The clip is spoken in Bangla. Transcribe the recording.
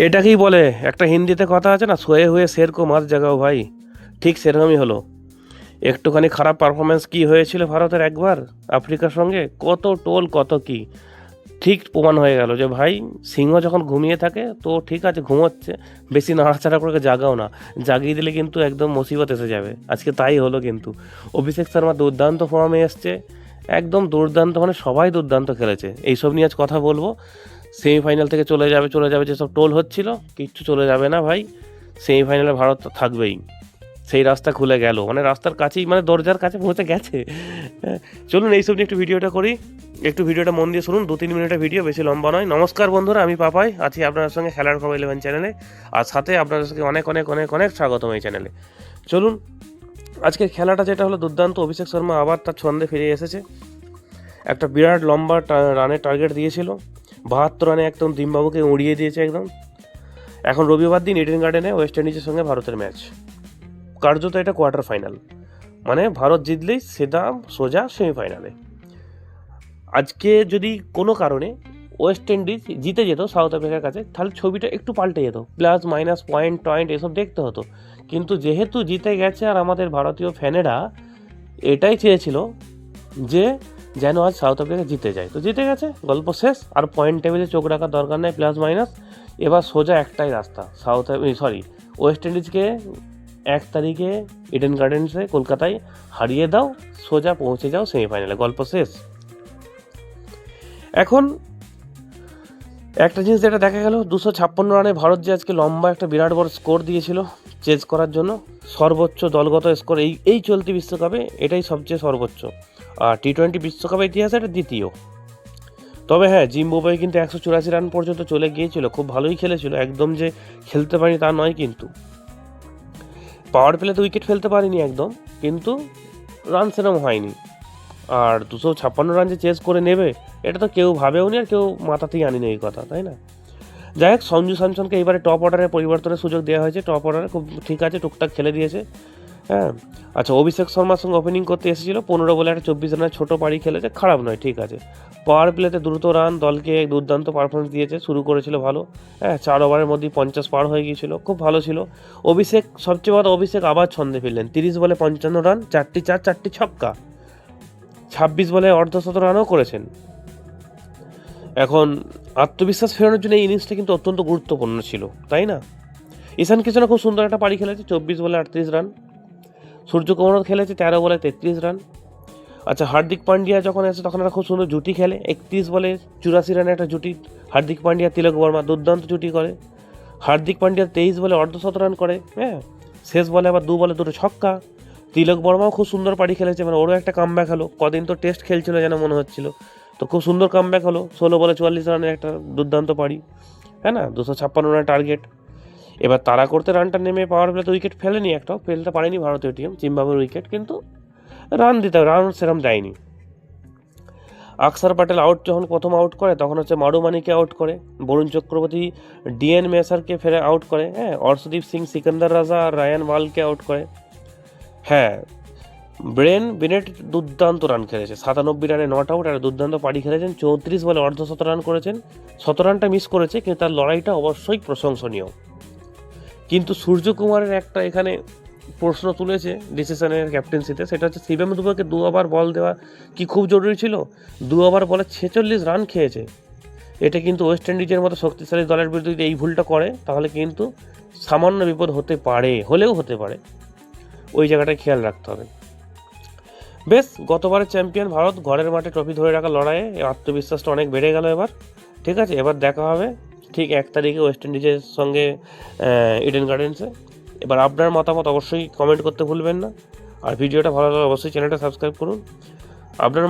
এটাকেই বলে, একটা হিন্দিতে কথা আছে না, সোয়ে হুয়ে শের কো মাত জাগাও ভাই, ঠিক সেরকমই হলো। একটুখানি খারাপ পারফরমেন্স কি হয়েছিল ভারতের একবার আফ্রিকার সঙ্গে, কত টোল কত কি, ঠিক প্রমাণ হয়ে গেল যে ভাই সিংহ যখন ঘুমিয়ে থাকে তো ঠিক আছে ঘুমোচ্ছে, বেশি নাড়াচাড়া করে জাগাও না, জাগিয়ে দিলে কিন্তু একদম মুসিবত এসে যাবে। আজকে তাই হলো কিন্তু। অভিষেক শর্মা দুর্দান্ত ফর্মে এসছে, একদম দুর্দান্ত, মানে সবাই দুর্দান্ত খেলেছে। এইসব নিয়ে আজ কথা বলবো। সেমিফাইনাল থেকে চলে যাবে যেসব টোল হচ্ছিল, কিচ্ছু চলে যাবে না ভাই। সেমিফাইনালে ভারত থাকবেই, সেই রাস্তা খুলে গেল, মানে রাস্তার কাছেই, মানে দরজার কাছে পৌঁছে গেছে। চলুন এইসব নিয়ে একটু ভিডিওটা করি, একটু ভিডিওটা মন দিয়ে শুনুন, 2-3 মিনিটের ভিডিও, বেশি লম্বা নয়। নমস্কার বন্ধুরা, আমি পাপাই আছি আপনাদের সঙ্গে খেলার খবর 11 চ্যানেলে, আর সাথে আপনাদের সঙ্গে অনেক অনেক অনেক অনেক স্বাগতম এই চ্যানেলে। চলুন আজকের খেলাটা যেটা হলো দুর্দান্ত, অভিষেক শর্মা আবার তার ছন্দে ফিরে এসেছে। একটা বিরাট লম্বা রানের টার্গেট দিয়েছিল, 72 রানে একদম জিম্বাবুকে উড়িয়ে দিয়েছে একদম। এখন রবিবার দিন ইডেন গার্ডেনে ওয়েস্ট ইন্ডিজের সঙ্গে ভারতের ম্যাচ, কার্যত এটা কোয়ার্টার ফাইনাল, মানে ভারত জিতলেই সেটা সোজা সেমিফাইনালে। আজকে যদি কোনো কারণে ওয়েস্ট ইন্ডিজ জিতে যেত সাউথ আফ্রিকার কাছে, তাহলে ছবিটা একটু পাল্টে যেত, প্লাস মাইনাস পয়েন্ট টয়েন্ট এসব দেখতে হতো। কিন্তু যেহেতু জিতে গেছে, আর আমাদের ভারতীয় ফ্যানেরা এটাই চেয়েছিল যে যেন আজ সাউথ আফ্রিকা জিতে যায়, তো জিতে গেছে, গল্প শেষ। আর পয়েন্ট টেবিলে চোখ রাখার দরকার নেই, প্লাস মাইনাস। এবার সোজা একটাই রাস্তা, ওয়েস্ট ইন্ডিজকে 1 তারিখে ইডেন গার্ডেন্সে কলকাতায় হারিয়ে দাও, সোজা পৌঁছে যাও সেমিফাইনালে, গল্প শেষ। এখন একটা জিনিস যেটা দেখা গেল, 256 রানে ভারত যে আজকে লম্বা একটা বিরাট বড় স্কোর দিয়েছিল চেজ করার জন্য, সর্বোচ্চ দলগত স্কোর এই চলতি বিশ্বকাপে এটাই সবচেয়ে সর্বোচ্চ, আর T20 বিশ্বকাপের ইতিহাসে এটা দ্বিতীয়। তবে হ্যাঁ, জিম্বাবুয়ে কিন্তু 184 রান পর্যন্ত চলে গিয়েছিল, খুব ভালোই খেলেছিল, একদম যে খেলতে পারিনি তা নয়, কিন্তু পাওয়ার প্লেতে উইকেট ফেলতে পারিনি একদম, কিন্তু রান সেরকম হয়নি। আর 256 রান যে চেস করে নেবে, এটা তো কেউ ভাবেও নি, আর কেউ মাথাতেই আনিনি এই কথা, তাই না? যাই হোক, সঞ্জু স্যামসনকে এবারে টপ অর্ডারে পরিবর্তনের সুযোগ দেওয়া হয়েছে, টপ অর্ডারে খুব ঠিক আছে, টুকটাক খেলে দিয়েছে। হ্যাঁ, আচ্ছা, অভিষেক শর্মার সঙ্গে ওপেনিং করতে এসেছিল, 15 বলে একটা 24 রানের ছোটো পাড়ি খেলেছে, খারাপ নয়, ঠিক আছে। পাওয়ার প্লেতে দ্রুত রান, দলকে দুর্দান্ত পারফরমেন্স দিয়েছে, শুরু করেছিল ভালো, হ্যাঁ, 4 ওভারের মধ্যেই 50 পার হয়ে গিয়েছিল, খুব ভালো ছিল। সবচেয়ে বড়, অভিষেক আবার ছন্দে ফিরলেন, 30 বলে 55 রান, 4টি চার 4টি ছক্কা, 26 বলে অর্ধশত রানও করেছেন। এখন আত্মবিশ্বাস ফেরানোর জন্য এই ইনিংসটা কিন্তু অত্যন্ত গুরুত্বপূর্ণ ছিল, তাই না? ঈশান কিষানও খুব সুন্দর একটা পারি খেলেছে, 24 বলে 38 রান। সূর্যকুমারও খেলেছে 13 বলে 33 রান। আচ্ছা, হার্দিক পান্ডিয়া যখন আসে তখন একটা খুব সুন্দর জুটি খেলে, 31 বলে 84 রানে একটা জুটি, হার্দিক পান্ডিয়া তিলক বর্মা দুর্দান্ত জুটি করে। হার্দিক পান্ডিয়া 23 বলে অর্ধশত রান করে, হ্যাঁ, শেষ বলে আবার 2 বলে 2টো ছক্কা। তিলক বর্মাও খুব সুন্দর পারি খেলেছে, মানে ওরও একটা কামব্যাক হলো, কদিন তো টেস্ট খেলছিল যেন মনে হচ্ছিল, তো খুব সুন্দর কামব্যাক হলো, 16 বলে 44 রানের একটা দুর্দান্ত পারি, হ্যাঁ না, 256 রানের টার্গেট। এবার তাড়া করতে রানটা নেমে পাওয়ার প্লেতে উইকেট ফেলেনি, একটাও ফেলতে পারেনি ভারতীয় টিম, জিম্বাবুয়ের উইকেট, কিন্তু রান সেরকম দেয়নি। আকসার প্যাটেল যখন প্রথম আউট করে, তখন হচ্ছে মারুমানিকে আউট করে, বরুণ চক্রবর্তী ডিএন মেসারকে ফেরে আউট করে, হ্যাঁ, অর্শদীপ সিং, সিকান্দার রাজা আর রায়ান ওয়ালকে আউট করে। হ্যাঁ, ব্রেন বেনেট দুর্দান্ত রান খেলেছে, 97 রানে নট আউট, আর দুর্দান্ত পাড়ি খেলেছেন, 34 বলে অর্ধশত রান করেছেন, 17 রানটা মিস করেছে, কিন্তু তার লড়াইটা অবশ্যই প্রশংসনীয়। কিন্তু সূর্যকুমারের একটা এখানে প্রশ্ন তুলেছে ডিসিশনের ক্যাপ্টেন্সিতে, সেটা হচ্ছে শিবম দুবেকে 2 ওভার বল দেওয়া কি খুব জরুরি ছিল? 2 ওভার বলে 46 রান খেয়েছে। এটা কিন্তু ওয়েস্ট ইন্ডিজের মতো শক্তিশালী দলের বিরুদ্ধে যদি এই ভুলটা করে, তাহলে কিন্তু সামান্য বিপদ হলেও হতে পারে, ওই জায়গাটায় খেয়াল রাখতে হবে। বেশ, গতবারের চ্যাম্পিয়ন ভারত ঘরের মাঠে ট্রফি ধরে রাখার লড়াইয়ে আত্মবিশ্বাসটা অনেক বেড়ে গেল এবার, ঠিক আছে। এবার দেখা হবে ঠিক 1 তারিখে ওয়েস্ট ইন্ডিজের সঙ্গে ইডেন গার্ডেন্সে। এবার আপনার মতামত অবশ্যই কমেন্ট করতে ভুলবেন না, আর ভিডিওটা ভালো লাগলে অবশ্যই চ্যানেলটা সাবস্ক্রাইব করুন। আপনার